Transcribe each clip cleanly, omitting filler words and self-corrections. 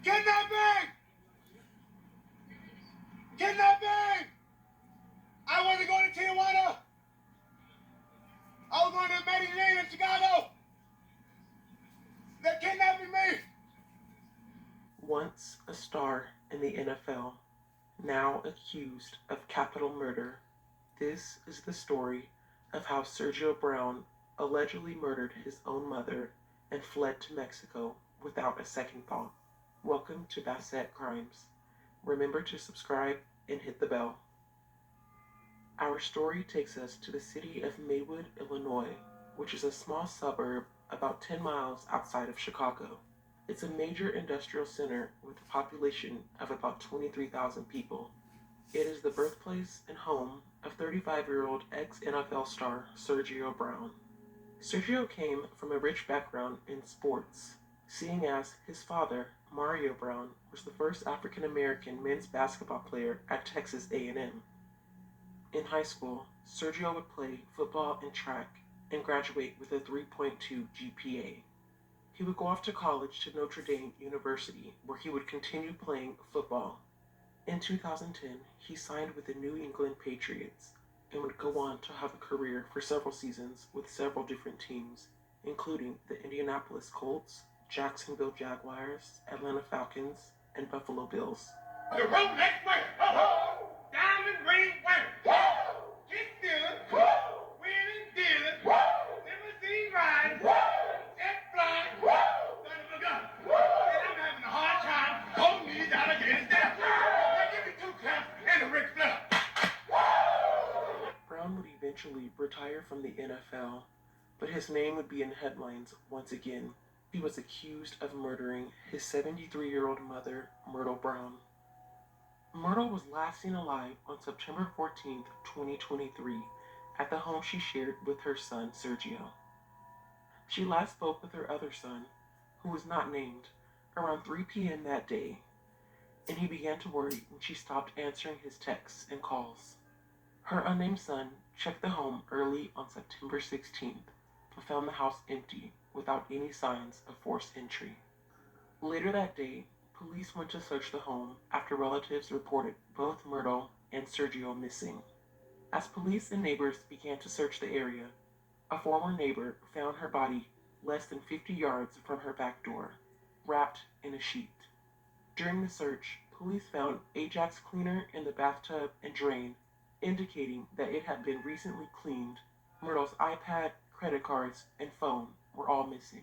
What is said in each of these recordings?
Kidnapping! Kidnapping! I wasn't going to Tijuana. I was going to Medellin in Chicago. They're kidnapping me. Once a star in the NFL, now accused of capital murder, this is the story of how Sergio Brown allegedly murdered his own mother and fled to Mexico without a second thought. Welcome to Bassett Crimes. Remember to subscribe and hit the bell. Our story takes us to the city of Maywood, Illinois, which is a small suburb about 10 miles outside of Chicago. It's a major industrial center with a population of about 23,000 people. It is the birthplace and home of 35-year-old ex-NFL star Sergio Brown. Sergio came from a rich background in sports, seeing as his father, Mario Brown, was the first African-American men's basketball player at Texas A&M. In high school, Sergio would play football and track and graduate with a 3.2 GPA. He would go off to college to Notre Dame University, where he would continue playing football. In 2010, he signed with the New England Patriots and would go on to have a career for several seasons with several different teams, including the Indianapolis Colts, Jacksonville Jaguars, Atlanta Falcons, and Buffalo Bills. The Rolex way. Diamond ring way. Kiss stealing. Wheeling dealing. Limousine riding. Jet flying. Son of a gun. And I'm having a hard time holding these alligators down. Now give me 2 claps and a Ric Flair. Brown would eventually retire from the NFL, but his name would be in headlines once again. He was accused of murdering his 73-year-old mother, Myrtle Brown. Myrtle was last seen alive on September 14, 2023, at the home she shared with her son, Sergio. She last spoke with her other son, who was not named, around 3 p.m. that day, and he began to worry when she stopped answering his texts and calls. Her unnamed son checked the home early on September 16th, but found the house empty without any signs of forced entry. Later that day, police went to search the home after relatives reported both Myrtle and Sergio missing. As police and neighbors began to search the area, a former neighbor found her body less than 50 yards from her back door, wrapped in a sheet. During the search, police found Ajax cleaner in the bathtub and drain, indicating that it had been recently cleaned. Myrtle's iPad, credit cards, and phone were all missing.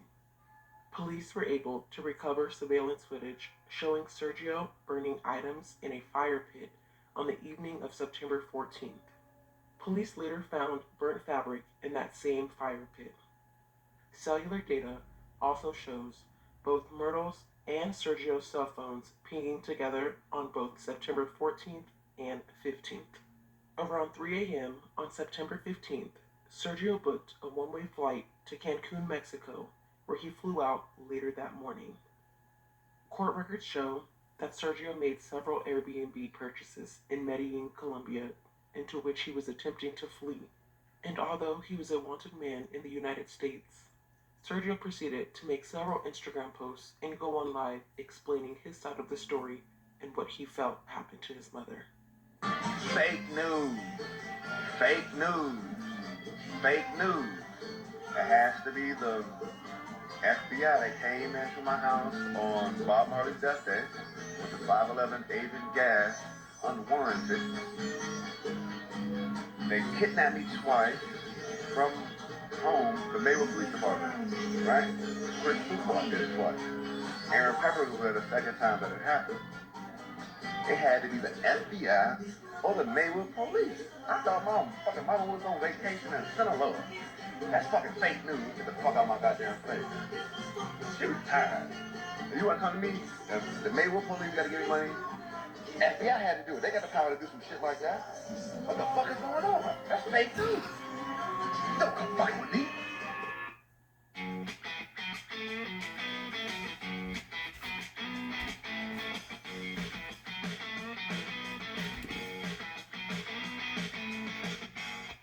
Police were able to recover surveillance footage showing Sergio burning items in a fire pit on the evening of September 14th. Police later found burnt fabric in that same fire pit. Cellular data also shows both Myrtle's and Sergio's cell phones pinging together on both September 14th and 15th. Around 3 a.m. on September 15th, Sergio booked a one-way flight to Cancun, Mexico, where he flew out later that morning. Court records show that Sergio made several Airbnb purchases in Medellin, Colombia, into which he was attempting to flee. And although he was a wanted man in the United States, Sergio proceeded to make several Instagram posts and go on live explaining his side of the story and what he felt happened to his mother. Fake news. Fake news. Fake news. It has to be the FBI that came into my house on Bob Marley's death day with the 511 Asian gas unwarranted. They kidnapped me twice from home, the Maywood Police Department, right? Chris Foucault did it twice. Aaron Pepper was there the second time that it happened. It had to be the FBI or the Maywood Police. I thought my fucking mama was on vacation in Sinaloa. That's fucking fake news. Get the fuck out of my goddamn face. She retired. You wanna come to me? The Maywood Police gotta give me money. FBI had to do it. They got the power to do some shit like that. What the fuck is going on? That's fake news.